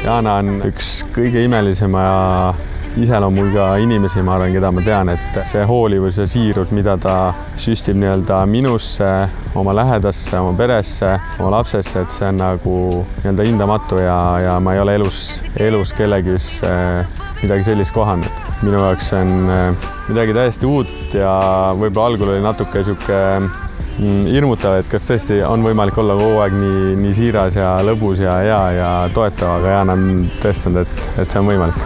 Jana on üks kõige imelisema ja iseloomuga inimesi, ma arvan, keda ma tean, et see hoolivus ja siirus, mida ta süstib nii-öelda minusse, oma lähedasse, oma peresse, oma lapsesse, et see on nagu nii-öelda hindamatu ja ma ei ole elus kellegis midagi sellist kohanud. Minu jaoks on midagi täiesti uut ja võib-olla algul oli natuke sihuke hirmutav, et kas tõesti on võimalik olla kogu aeg nii siiras ja lõbus ja hea ja toetav, aga Jana on tõestanud, et see on võimalik.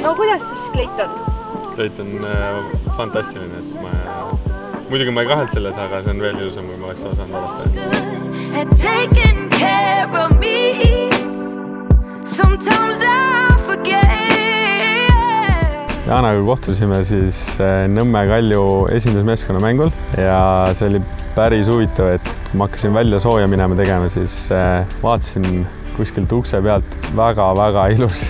No kuidas siis Clayton? Clayton fantastiline, et muidugi ma ei kahelt selles, aga see on veel ilusam, kui ma oleks osanud alata. Janaga kohtusime siis Nõmme Kalju esindusmeeskonna mängul ja see oli päris huvitav, et ma hakkasin välja sooja minema tegema, siis vaatasin kuskilt ukse pealt väga-väga ilus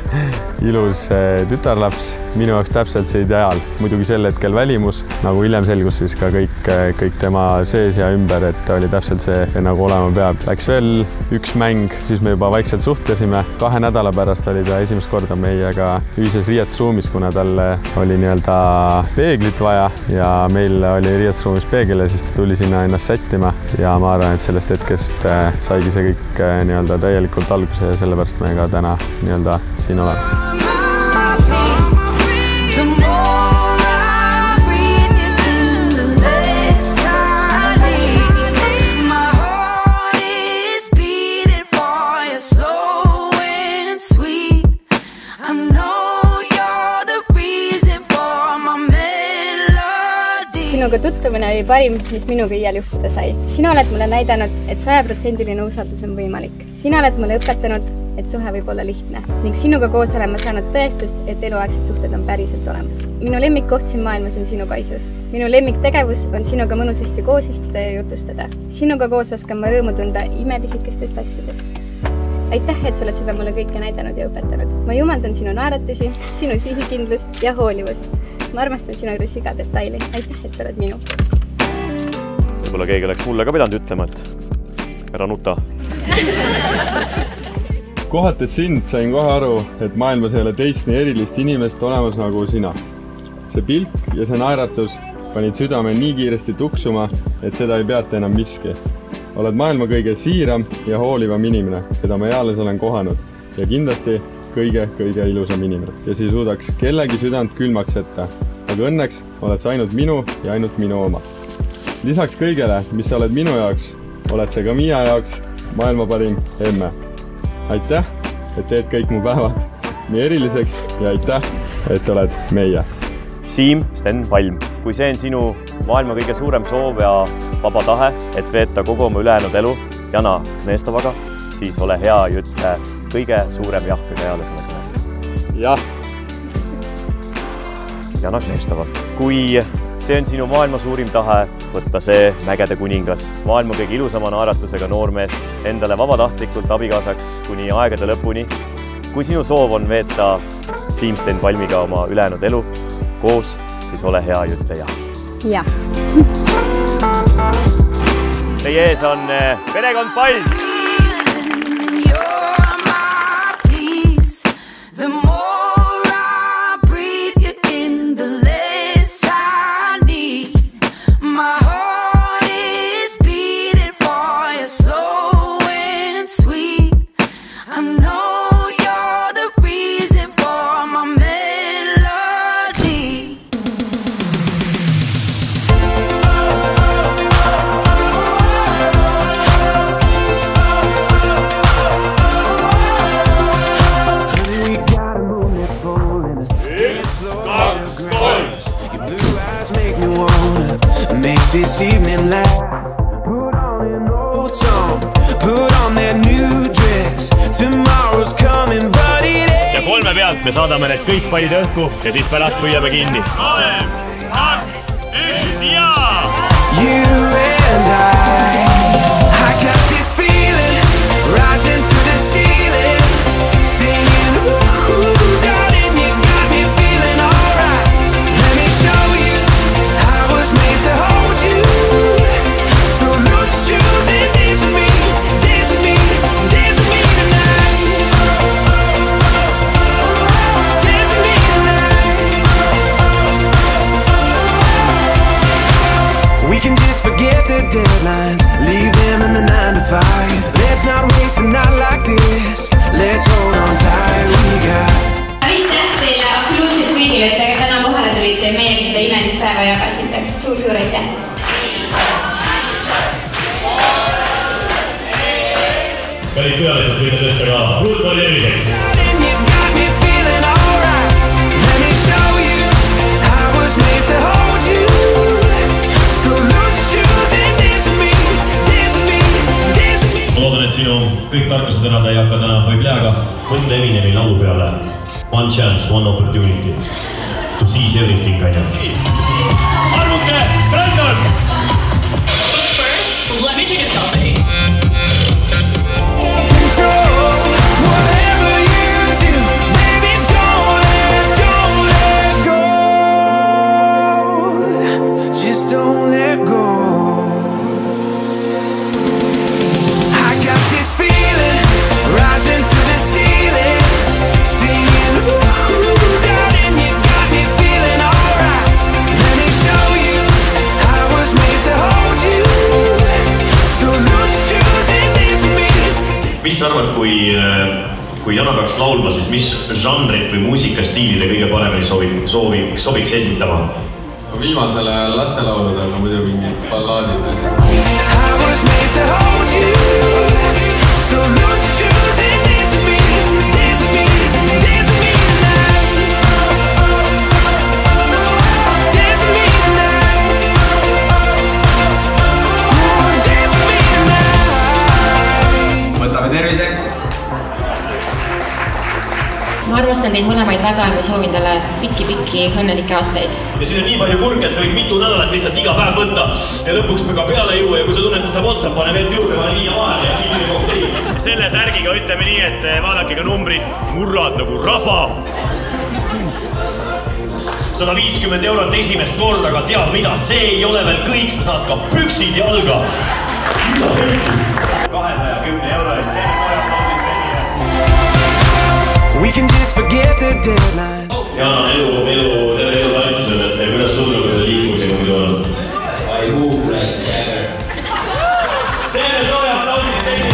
tütarlaps, minu jaoks täpselt see ideaal. Muidugi sel hetkel välimus, nagu hiljem selgus siis ka kõik tema sees ja ümber, et oli täpselt see, nagu olema peab. Läks veel üks mäng, siis me juba vaikselt suhtlesime. 2 nädala pärast oli ta esimest korda meiega ühises riietusruumis, kuna talle oli nii-öelda peeglit vaja ja meil oli riietusruumis peegel ja siis ta tuli sinna ennast sättima ja ma arvan, et sellest hetkest saigi see kõik nii-öelda täielikult alguse ja sellepärast me ka täna nii-öelda siin oleme. Sinuga tutvumine oli parim, mis minuga iial juhtuda sai. Sina oled mulle näidanud, et 100% usaldus on võimalik. Sina oled mulle õpetanud, et suhe võib olla lihtne. Ning sinuga koos olema saanud tõestust, et eluaegsed suhted on päriselt olemas. Minu lemmikkoht siin maailmas on sinu kaisus. Minu lemmiktegevus on sinuga mõnusasti koos istuda ja jutustada. Sinuga koos oskan ma rõõmu tunda imepisikestest asjadest. Aitäh, et sa oled seda mulle kõike näidanud ja õpetanud. Ma jumaldan sinu naeratusi, sinu sihikindlust ja hoolivust. Ma armastan sinu juures iga detaili. Aitäh, et sa oled minu. Võib-olla keegi oleks mulle ka pidanud ütlema, et ära nuta. Kohates sind sain kohe aru, et maailmas ei ole teist nii erilist inimest olemas nagu sina. See pilk ja see naeratus panid südame nii kiiresti tuksuma, et seda ei peata enam miski. Oled maailma kõige siiram ja hoolivam inimene, keda ma eales olen kohanud ja kindlasti kõige ilusam inimene, kes ei suudaks kellegi südant külmaks jätta, aga õnneks oled sa ainult minu ja ainult minu oma. Lisaks kõigele, mis sa oled minu jaoks, oled sa ka Miia jaoks maailma parim emme. Aitäh, et teed kõik mu päevad nii eriliseks ja aitäh, et oled meie. Siim Sten Palm, kui see on sinu maailma kõige suurem soov ja vaba tahe, et veeta kogu oma ülejäänud elu Jana Kneestovaga, siis ole hea ja ütle kõige suurem jah, kui peale selle kõne. Jah. Jana Kneestova, kui see on sinu maailma suurim tahe, võtta see mägede kuningas, maailma kõige ilusama naeratusega noormees, endale vabatahtlikult abigaasaks kuni aegade lõpuni. Kui sinu soov on veeta Siim Sten Palmiga oma ülejäänud elu koos, siis ole hea ja ütle jah. Jah. Teie ees on perekond Palm. This evening light, put on an old song, put on that new dress, tomorrow's coming, but it ain't. Ja 3 pealt me saadame need kõik pallid õhku ja siis pärast püüame kinni. 3, 2, Üks ja! You and I got this feeling rising through the ceiling, singing, ooh, darling, you got me feeling alright. Let me show you I was made to hold you. So loose shoes and dance with me, dance with me, dance with me tonight. Dance with me tonight. We can just forget the deadlines, leave them in the 9 to 5. Let's not waste a night like this. Let's hold on tight, we got. Aitäh teile absoluutselt kõigile, et te täna kohale tulite ja meiega seda imelist päeva jagasite. Suur aitäh! Kallid külalised, võite tõsta ka Ruudpalli terviseks! Ma loodan, et sinu kõik tarkused tänada ei hakka täna võib jääga. Mõtle Eminemi laulu peale. One chance, one opportunity to seize everything, on ju. Arvuke, Brandon! First, let me take a selfie. Mis sa arvad, kui Jana peaks laulma, siis mis žanrit või muusikastiili te kõige paremini sobiks esitama? Viimasele lastelauludele muidu mingid ballaadid. Terviseks! Ma armastan neid mõlemaid väga ja ma soovin talle pikki õnnelikke aastaid. Ja siin on nii palju kurke, et sa võid mitu nädalat lihtsalt iga päev võtta ja lõpuks me ka peale juua ja kui sa tunned, et saab otsa, pane veel juurde, pane viia vahele ja kiire kokteil. Selle särgiga ütleme nii, et vaadake ka numbrid, murrad nagu raba. 150 € esimest korda, aga tead mida, see ei ole veel kõik, sa saad ka püksid jalga. 210 € eest teeme soojalt lausist tegija. We can just forget the deadline. Jana, terve elu laitsused, et kuidas sul nagu selle liikumisega muidu on? I move like Jagger. Teeme soojalt lausist tegija.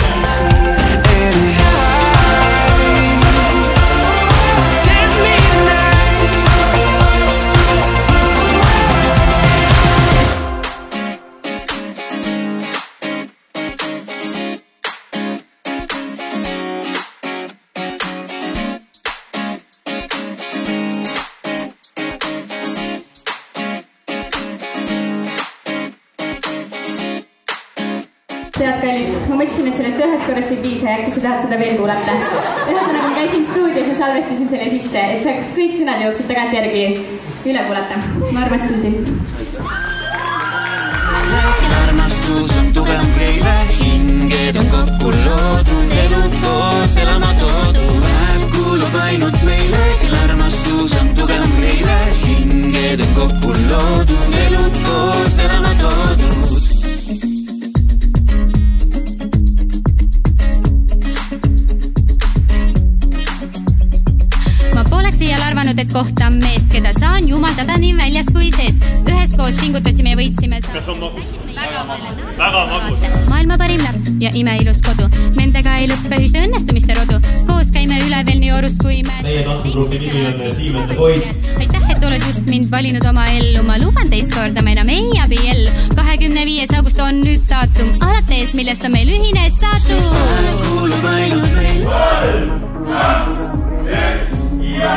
Tead, kallis, ma mõtlesin, et sellest ühest korrast ei piisa ja äkki sa tahad seda veel kuulata. Ühesõnaga, ma käisin stuudios ja salvestasin selle sisse, et sa kõik sõnad jooksed tagantjärgi üle kuulata. Ma armastan sind. Armastus on tugev keile, hinged on kokku loodud, elud koos elama toodud. Päev kuulub ainult meile, kel armastus on tugev keile, hinged on kokku loodud, elud koos elama toodud. Iial arvanud, et kohta meest, keda saan jumaldada nii väljas kui seest. Üheskoos pingutasime ja võitsime Kas on magus? Väga magus. Maailma parim laps ja imeilus kodu. Nendega ei lõppe ühiste õnnestumiste rodu. Koos käime üle veel nii orust kui mäest. Meie tahtugrupi nimi on Siimen the Boys. Aitäh, et oled just mind valinud oma ellu. Ma luban teist korda, me enam ei abiellu. 25. august on nüüd daatum. Alates, millest on meil ühine saatum. Kuulub ainult meil. 3, 2, 1, ja!